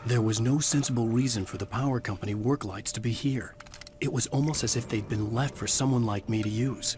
There was no sensible reason for the power company work lights to be here. It was almost as if they'd been left for someone like me to use.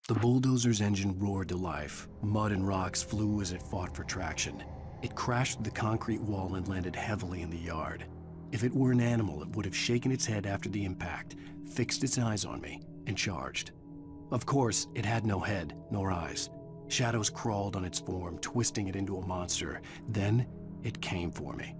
The bulldozer's engine roared to life. Mud and rocks flew as it fought for traction. It crashed through the concrete wall and landed heavily in the yard. If it were an animal, it would have shaken its head after the impact, fixed its eyes on me, and charged. Of course, it had no head, nor eyes. Shadows crawled on its form, twisting it into a monster. Then, it came for me.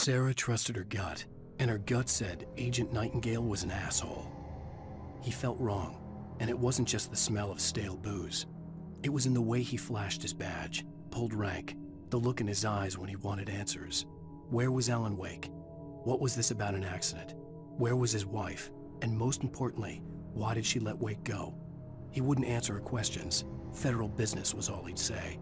Sarah trusted her gut, and her gut said Agent Nightingale was an asshole. He felt wrong, and it wasn't just the smell of stale booze. It was in the way he flashed his badge, pulled rank, the look in his eyes when he wanted answers. Where was Alan Wake? What was this about an accident? Where was his wife? And most importantly, why did she let Wake go? He wouldn't answer her questions. Federal business was all he'd say.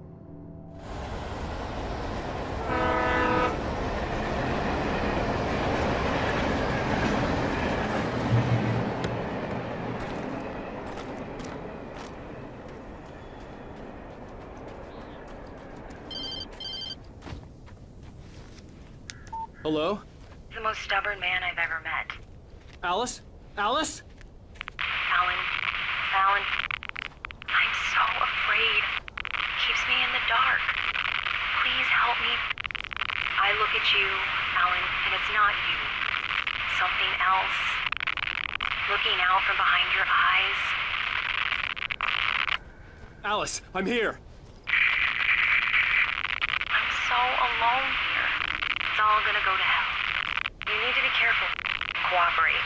Hello? The most stubborn man I've ever met. Alice? Alice? Alan. Alan. I'm so afraid. Keeps me in the dark. Please help me. I look at you, Alan, and it's not you. Something else. Looking out from behind your eyes. Alice, I'm here. I'm so alone here. It's all gonna go to hell. You need to be careful. Cooperate.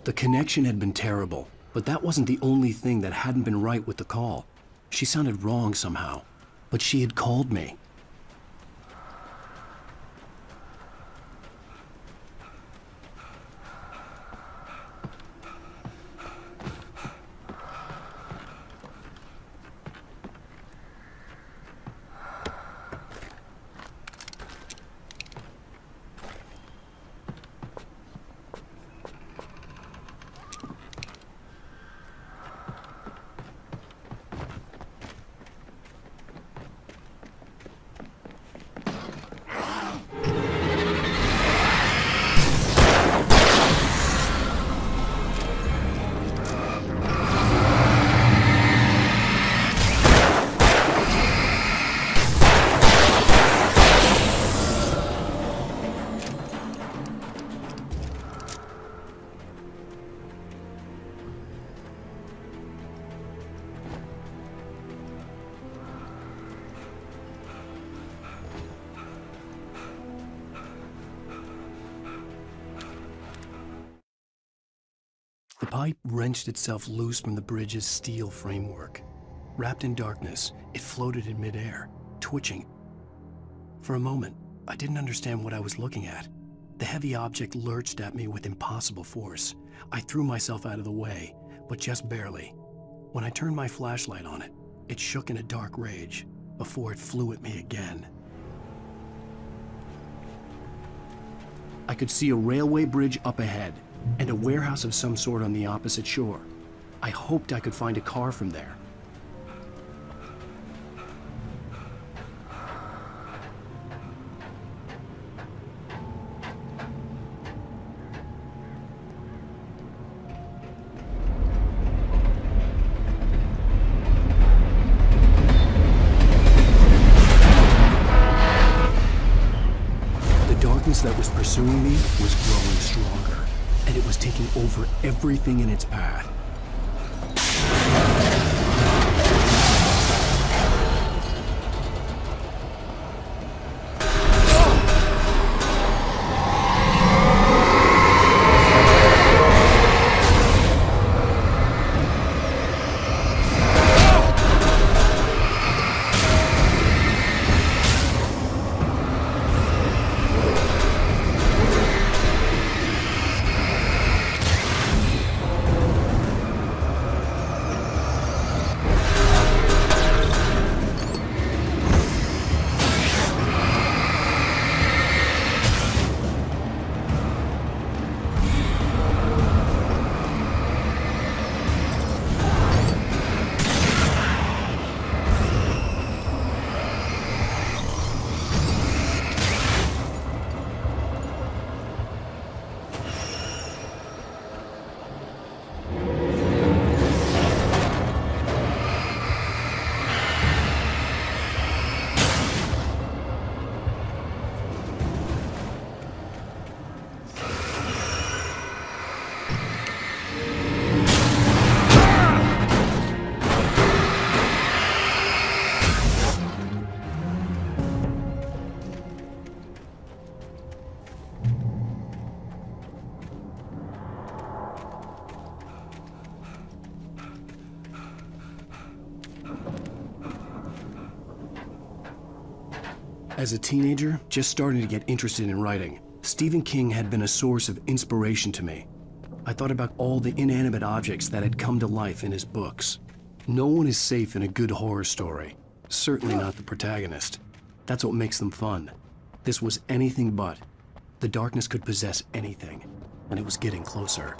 The connection had been terrible, but that wasn't the only thing that hadn't been right with the call. She sounded wrong somehow, but she had called me. The pipe wrenched itself loose from the bridge's steel framework. Wrapped in darkness, it floated in midair, twitching. For a moment, I didn't understand what I was looking at. The heavy object lurched at me with impossible force. I threw myself out of the way, but just barely. When I turned my flashlight on it, it shook in a dark rage before it flew at me again. I could see a railway bridge up ahead and a warehouse of some sort on the opposite shore. I hoped I could find a car from there. That was pursuing me was growing stronger, and it was taking over everything in its path. As a teenager, just starting to get interested in writing, Stephen King had been a source of inspiration to me. I thought about all the inanimate objects that had come to life in his books. No one is safe in a good horror story, certainly not the protagonist. That's what makes them fun. This was anything but. The darkness could possess anything, and it was getting closer.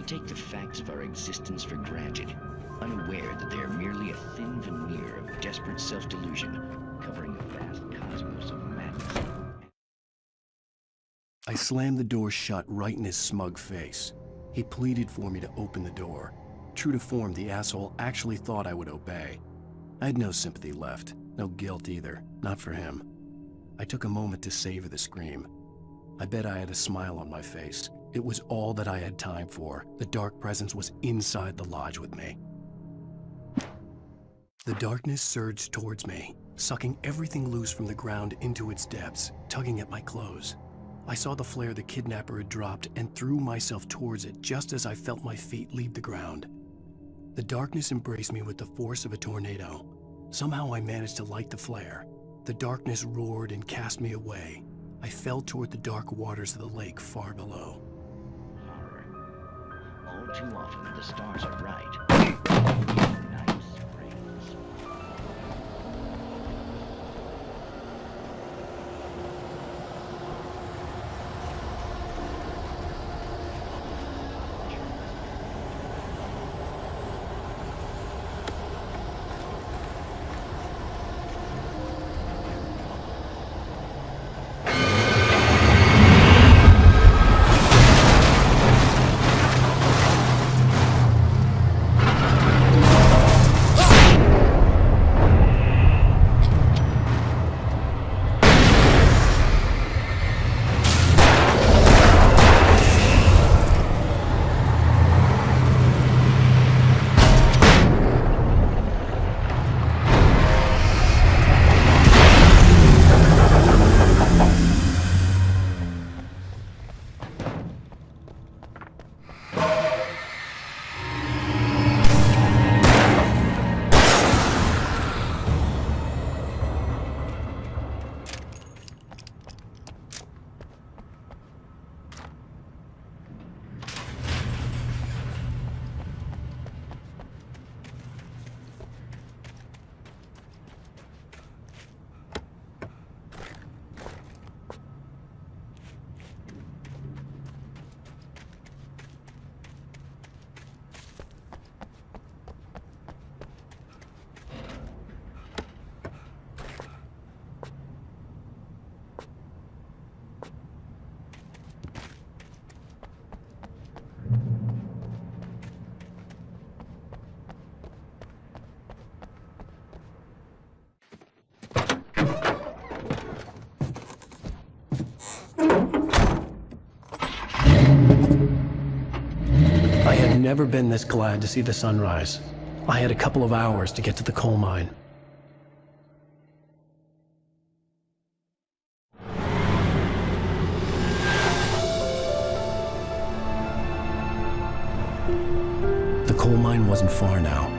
Take the facts of our existence for granted, unaware that they are merely a thin veneer of desperate self-delusion, covering a vast cosmos of madness. I slammed the door shut right in his smug face. He pleaded for me to open the door. True to form, the asshole actually thought I would obey. I had no sympathy left, no guilt either, not for him. I took a moment to savor the scream. I bet I had a smile on my face. It was all that I had time for. The dark presence was inside the lodge with me. The darkness surged towards me, sucking everything loose from the ground into its depths, tugging at my clothes. I saw the flare the kidnapper had dropped and threw myself towards it just as I felt my feet leave the ground. The darkness embraced me with the force of a tornado. Somehow I managed to light the flare. The darkness roared and cast me away. I fell toward the dark waters of the lake far below. All too often, the stars are right. Nice springs. I had never been this glad to see the sunrise. I had a couple of hours to get to the coal mine. The coal mine wasn't far now.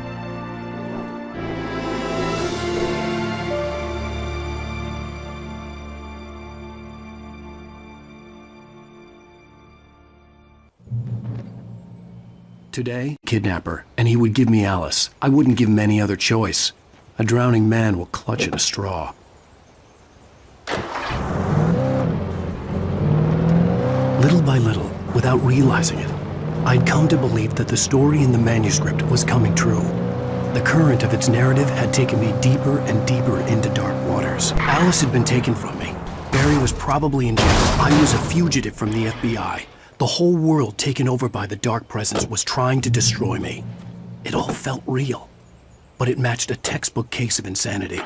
Today, kidnapper, and he would give me Alice. I wouldn't give him any other choice. A drowning man will clutch at a straw. Little by little, without realizing it, I'd come to believe that the story in the manuscript was coming true. The current of its narrative had taken me deeper and deeper into dark waters. Alice had been taken from me. Barry was probably in jail. I was a fugitive from the FBI. The whole world taken over by the dark presence was trying to destroy me. It all felt real, but it matched a textbook case of insanity.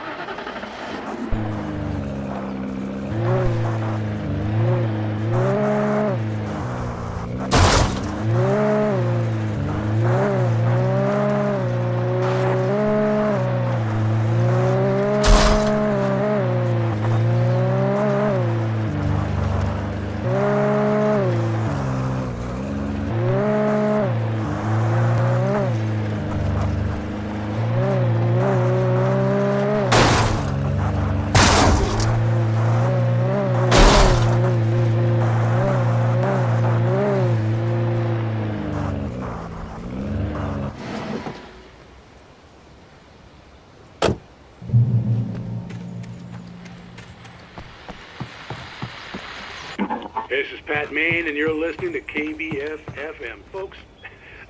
This is Pat Main, and you're listening to KBF-FM. Folks,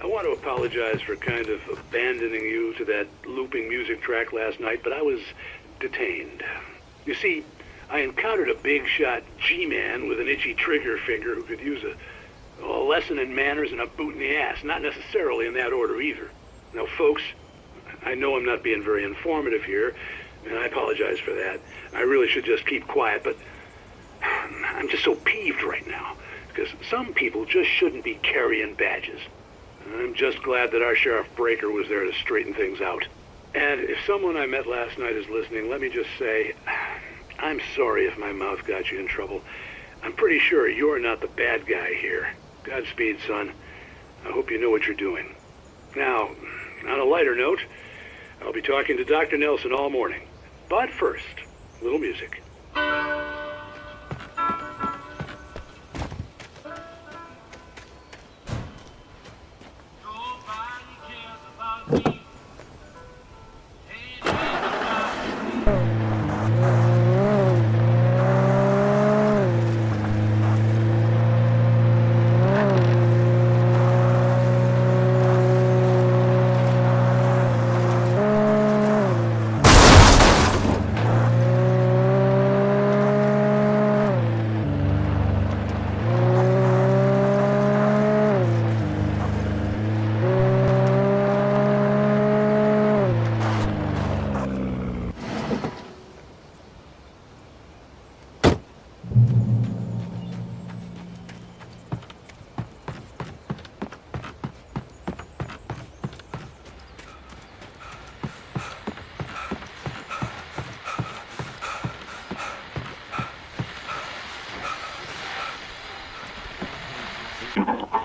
I want to apologize for kind of abandoning you to that looping music track last night, but I was detained. You see, I encountered a big-shot G-man with an itchy trigger finger who could use a lesson in manners and a boot in the ass. Not necessarily in that order either. Now, folks, I know I'm not being very informative here, and I apologize for that. I really should just keep quiet, but I'm just so peeved right now, because some people just shouldn't be carrying badges. I'm just glad that our Sheriff Breaker was there to straighten things out. And if someone I met last night is listening, let me just say, I'm sorry if my mouth got you in trouble. I'm pretty sure you're not the bad guy here. Godspeed, son. I hope you know what you're doing. Now, on a lighter note, I'll be talking to Dr. Nelson all morning. But first, a little music.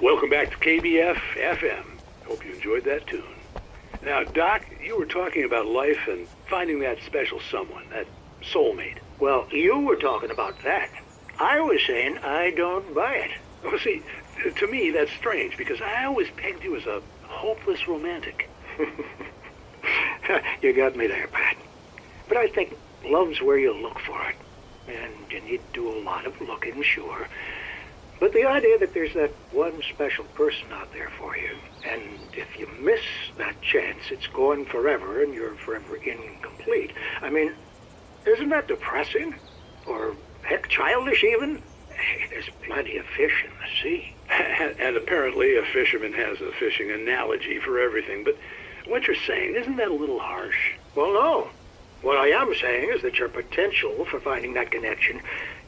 Welcome back to KBF FM. Hope you enjoyed that tune. Now, Doc, you were talking about life and finding that special someone, that soulmate. Well, you were talking about that. I was saying I don't buy it. Well, see, to me, that's strange, because I always pegged you as a hopeless romantic. You got me there, Pat. But I think love's where you look for it. And you need to do a lot of looking, sure. But the idea that there's that one special person out there for you, and if you miss that chance, it's gone forever, and you're forever incomplete. I mean, isn't that depressing? Or, heck, childish even? Hey, there's plenty of fish in the sea. And apparently a fisherman has a fishing analogy for everything, but what you're saying, isn't that a little harsh? Well, no. What I am saying is that your potential for finding that connection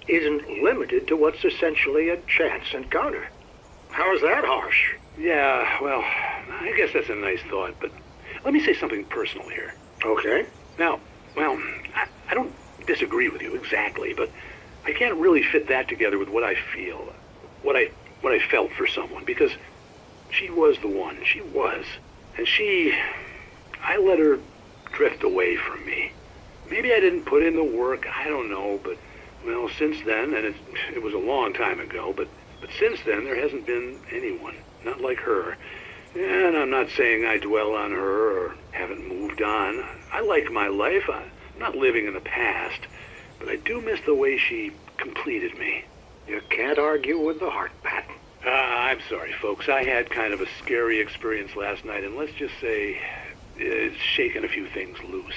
isn't limited to what's essentially a chance encounter. How is that harsh? Yeah, well, I guess that's a nice thought, but let me say something personal here. Okay. Now, well, I don't disagree with you exactly, but I can't really fit that together with what I feel, what I felt for someone, because she was the one. She was. And I let her drift away from me. Maybe I didn't put in the work, I don't know, but, well, since then, and it was a long time ago, but since then there hasn't been anyone, not like her. And I'm not saying I dwell on her or haven't moved on. I like my life. I'm not living in the past, but I do miss the way she completed me. You can't argue with the heart, Pat. I'm sorry, folks. I had kind of a scary experience last night, and let's just say it's shaken a few things loose.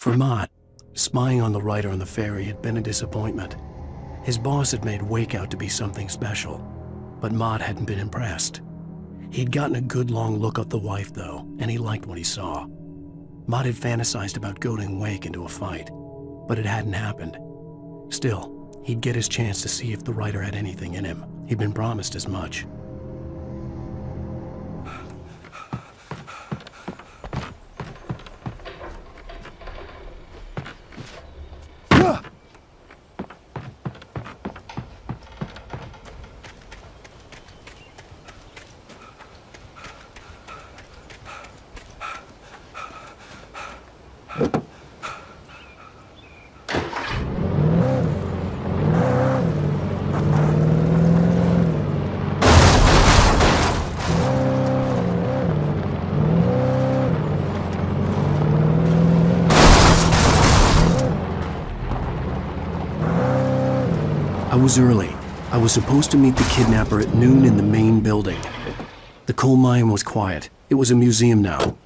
For Mott, spying on the writer on the ferry had been a disappointment. His boss had made Wake out to be something special, but Mott hadn't been impressed. He'd gotten a good long look at the wife, though, and he liked what he saw. Mott had fantasized about goading Wake into a fight, but it hadn't happened. Still, he'd get his chance to see if the writer had anything in him. He'd been promised as much. was early. I was supposed to meet the kidnapper at noon in the main building. The coal mine was quiet. It was a museum now,